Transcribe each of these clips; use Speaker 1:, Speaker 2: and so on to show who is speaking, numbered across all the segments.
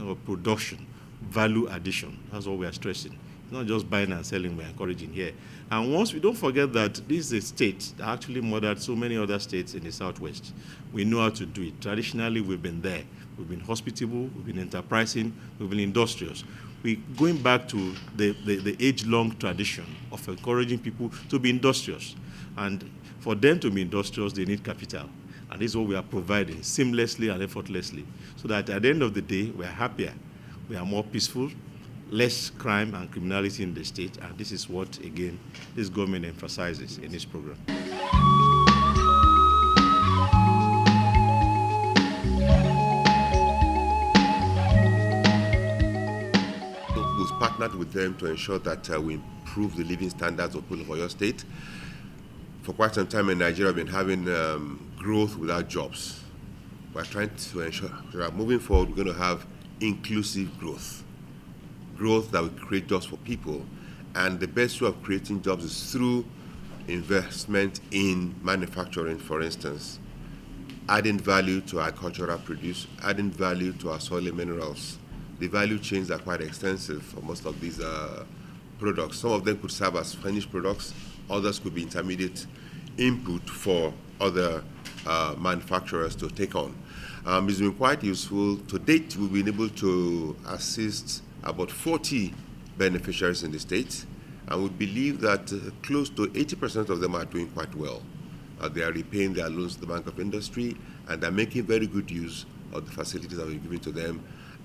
Speaker 1: kind of production, value addition. That's what we are stressing. It's not just buying and selling, we're encouraging here. And once we don't forget that this is a state that actually modeled so many other states in the Southwest. We know how to do it. Traditionally, we've been there. We've been hospitable, we've been enterprising, we've been industrious. We're going back to the age-long tradition of encouraging people to be industrious. And for them to be industrious, they need capital. And this is what we are providing seamlessly and effortlessly. So that at the end of the day, we are happier, we are more peaceful, less crime and criminality in the state. And this is what, again, this government emphasizes in this program.
Speaker 2: We've partnered with them to ensure that we improve the living standards of people of Oyo State. For quite some time in Nigeria, we've been having growth without jobs. We're trying to ensure that moving forward, we're going to have inclusive growth that will create jobs for people. And the best way of creating jobs is through investment in manufacturing, for instance, adding value to our agricultural produce, adding value to our soil and minerals. The value chains are quite extensive for most of these products. Some of them could serve as finished products, others could be intermediate input for other manufacturers to take on. It's been quite useful. To date, we've been able to assist about 40 beneficiaries in the state, and we believe that close to 80% of them are doing quite well. They are repaying their loans to the Bank of Industry, and they're making very good use of the facilities that we've given to them.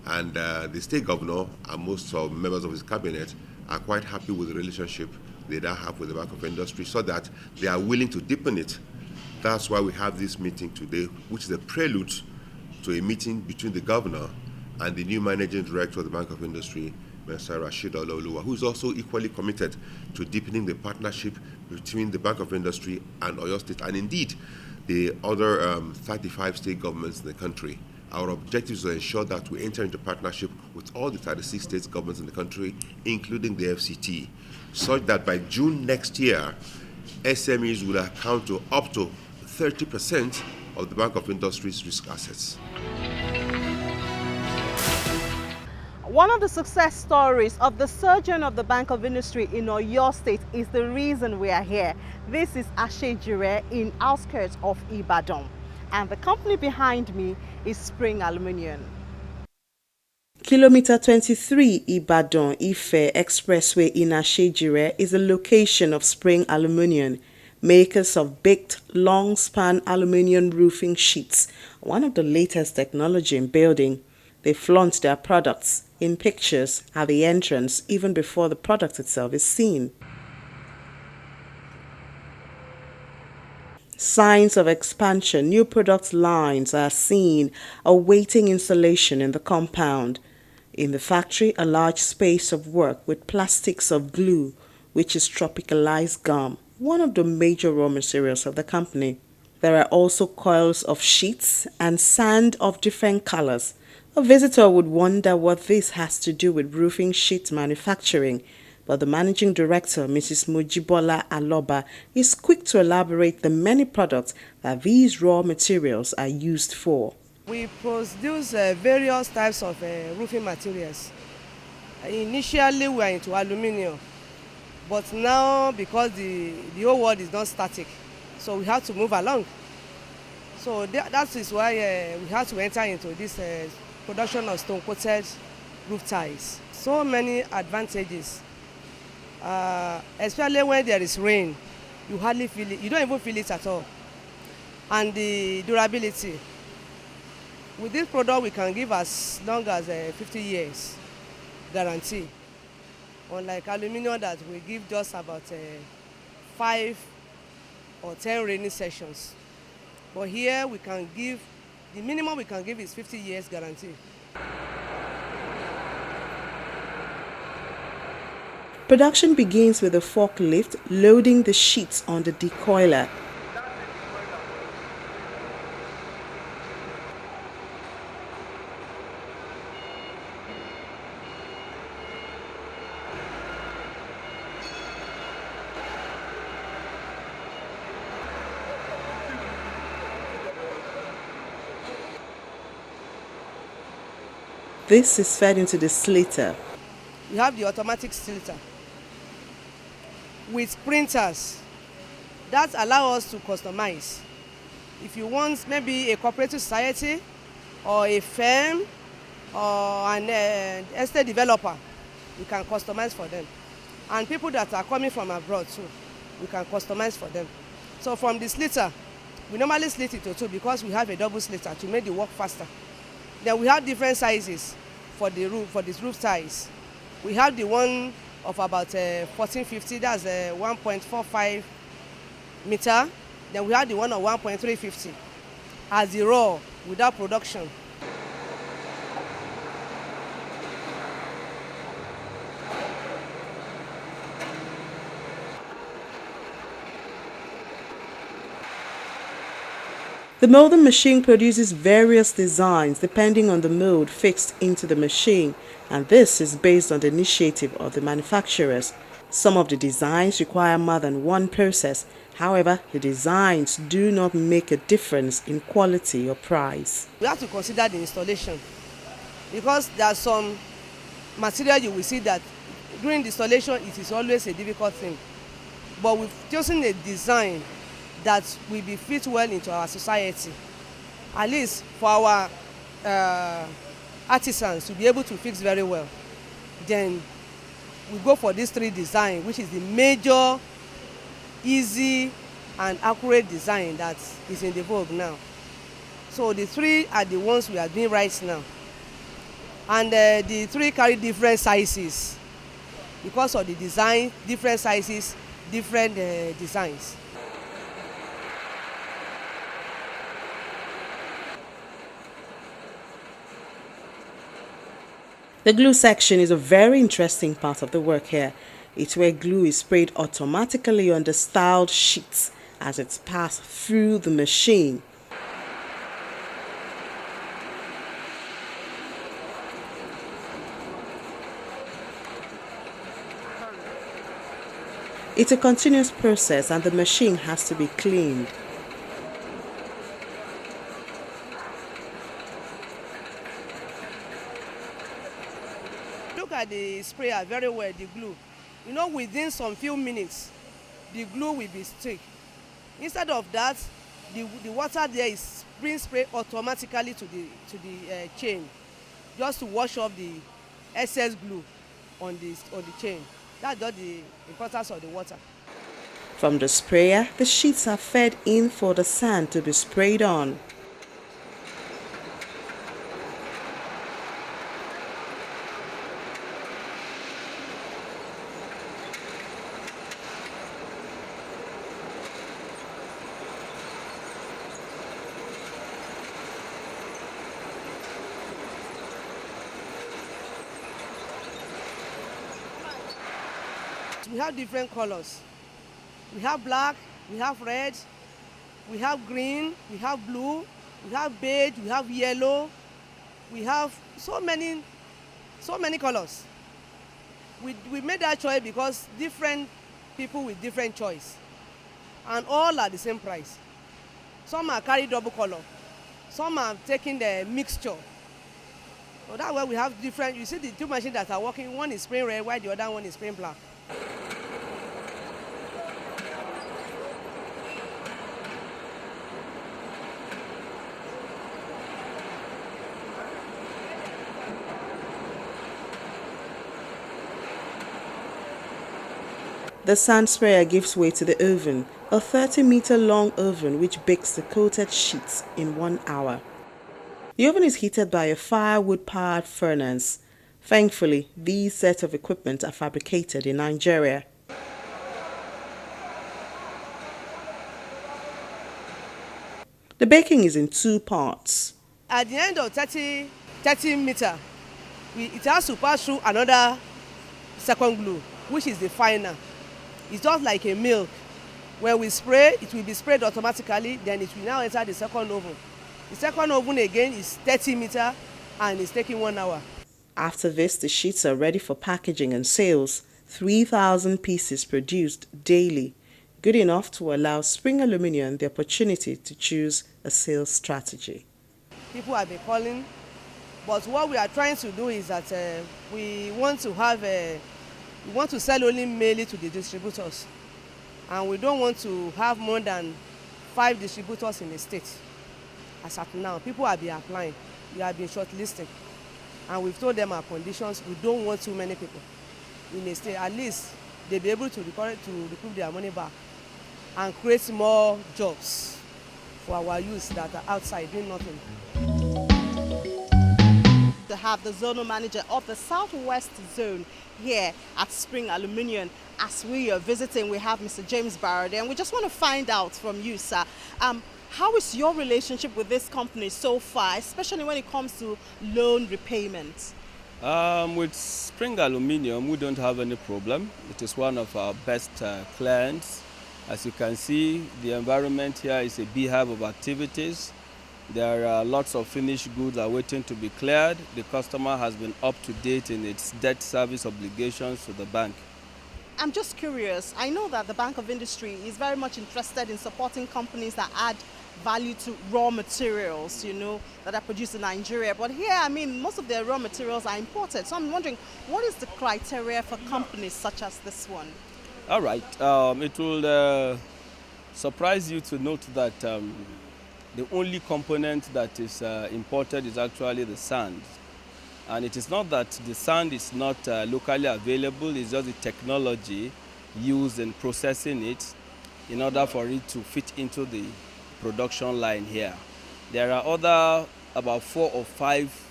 Speaker 2: And the state governor and most of members of his cabinet are quite happy with the relationship they now have with the Bank of Industry, so that they are willing to deepen it. That's why we have this meeting today, which is a prelude to a meeting between the governor and the new managing director of the Bank of Industry, Mr. Rashid Olaoluwa, who is also equally committed to deepening the partnership between the Bank of Industry and Oyo State, and indeed the other 35 state governments in the country. Our objective is to ensure that we enter into partnership with all the 36 state governments in the country, including the FCT, such that by June next year, SMEs will account to up to 30% of the Bank of Industry's risk assets.
Speaker 3: One of the success stories of the surgeon of the Bank of Industry in Oyo State is the reason we are here. This is Ashejire in outskirts of Ibadan. And the company behind me is Spring Aluminium. Kilometer 23 Ibadan-Ife Expressway in Ashejire is a location of Spring Aluminium, makers of baked long-span aluminium roofing sheets, one of the latest technology in building. They flaunt their products in pictures at the entrance even before the product itself is seen. Signs of expansion, new product lines are seen awaiting installation in the compound. In the factory, a large space of work with plastics of glue, which is tropicalized gum, one of the major raw materials of the company. There are also coils of sheets and sand of different colors. A visitor would wonder what this has to do with roofing sheet manufacturing, but the managing director, Mrs. Mojibola Aloba, is quick to elaborate the many products that these raw materials are used for.
Speaker 4: We produce various types of roofing materials. Initially, we were into aluminium, but now because the whole world is not static, so we have to move along. So that is why we have to enter into this production of stone-coated roof tiles. So many advantages. Especially when there is rain, you hardly feel it. You don't even feel it at all. And the durability. With this product, we can give as long as 50 years guarantee. Unlike aluminum that we give just about 5 or 10 rainy sessions. But here we can give, the minimum we can give is 50 years guarantee.
Speaker 3: Production begins with a forklift loading the sheets on the decoiler. This is fed into the sliter.
Speaker 4: We have the automatic sliter with printers that allow us to customize. If you want maybe a cooperative society or a firm or an estate developer, we can customize for them. And people that are coming from abroad too, we can customize for them. So from the sliter, we normally slit it to two because we have a double sliter to make the work faster. Then we have different sizes for the roof, for this roof size. We have the one of about 1450, that's 1.45 meter. Then we have the one of 1.350 as the raw without production.
Speaker 3: The molding machine produces various designs depending on the mold fixed into the machine, and this is based on the initiative of the manufacturers. Some of the designs require more than one process. However, the designs do not make a difference in quality or price.
Speaker 4: We have to consider the installation because there are some material you will see that during the installation it is always a difficult thing. But we've chosen a design that will be fit well into our society, at least for our artisans to be able to fix very well. Then we go for these three designs, which is the major, easy and accurate design that is in the vogue now. So the three are the ones we are doing right now. And the three carry different sizes because of the design, different sizes, different designs.
Speaker 3: The glue section is a very interesting part of the work here. It's where glue is sprayed automatically on the styled sheets as it's passed through the machine. It's a continuous process and the machine has to be cleaned.
Speaker 4: Look at the sprayer very well, the glue. You know, within some few minutes, the glue will be stick. Instead of that, the water there is being sprayed automatically to the chain, just to wash off the excess glue on the chain. That's just the importance of the water.
Speaker 3: From the sprayer, the sheets are fed in for the sand to be sprayed on.
Speaker 4: We have different colors. We have black, we have red, we have green, we have blue, we have beige, we have yellow, we have so many colors. We made that choice because different people with different choice, and all are the same price. Some are carry double color, some are taking the mixture. So that way we have different. You see the two machines that are working, one is spraying red while the other one is spraying black.
Speaker 3: The sand sprayer gives way to the oven, a 30-meter long oven which bakes the coated sheets in 1 hour. The oven is heated by a firewood-powered furnace. Thankfully, these sets of equipment are fabricated in Nigeria. The baking is in 2 parts.
Speaker 4: At the end of 30 meter, it has to pass through another second glue, which is the final. It's just like a milk. When we spray, it will be sprayed automatically, then it will now enter the second oven. The second oven again is 30 meter and it's taking 1 hour.
Speaker 3: After this, the sheets are ready for packaging and sales. 3,000 pieces produced daily, good enough to allow Spring Aluminium the opportunity to choose a sales strategy.
Speaker 4: People have been calling But what we are trying to do is that we want to sell only mainly to the distributors, and we don't want to have more than 5 distributors in the state. As at now, people have been applying, we have been shortlisting, and we've told them our conditions. We don't want too many people in the state. At least they'll be able to recoup their money back and create more jobs for our youth that are outside doing nothing.
Speaker 5: To have the zonal manager of the Southwest Zone here at Spring Aluminium. As we are visiting, we have Mr. James Barrow there, and we just want to find out from you, sir, how is your relationship with this company so far, especially when it comes to loan repayment?
Speaker 6: With Spring Aluminium, we don't have any problem. It is one of our best clients. As you can see, the environment here is a beehive of activities. There are lots of finished goods are waiting to be cleared. The customer has been up to date in its debt service obligations to the bank.
Speaker 5: I'm just curious. I know that the Bank of Industry is very much interested in supporting companies that add value to raw materials, that are produced in Nigeria. But here, I mean, most of their raw materials are imported. So I'm wondering, what is the criteria for companies such as this one?
Speaker 6: All right. It will surprise you to note that the only component that is imported is actually the sand. And it is not that the sand is not locally available, it's just the technology used in processing it in order for it to fit into the production line here. There are about 4 or 5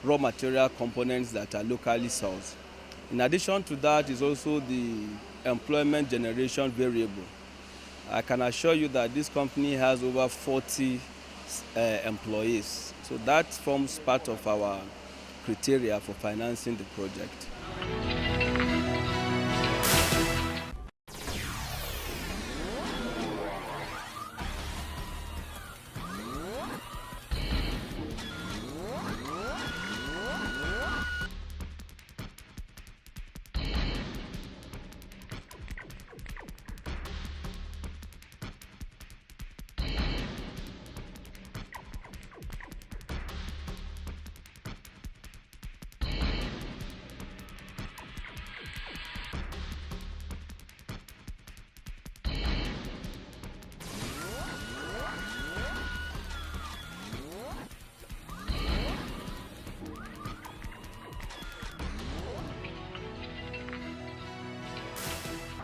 Speaker 6: raw material components that are locally sourced. In addition to that is also the employment generation variable. I can assure you that this company has over 40 employees. So that forms part of our criteria for financing the project.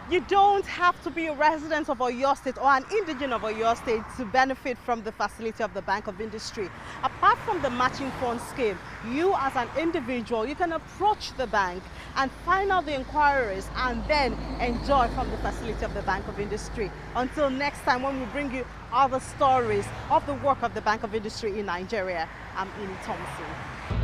Speaker 5: You don't have to be a resident of Oyo State or an indigene of Oyo State to benefit from the facility of the Bank of Industry. Apart from the matching fund scheme, you as an individual, you can approach the bank and find out the inquiries and then enjoy from the facility of the Bank of Industry. Until next time when we bring you other stories of the work of the Bank of Industry in Nigeria, I'm Ini Thompson.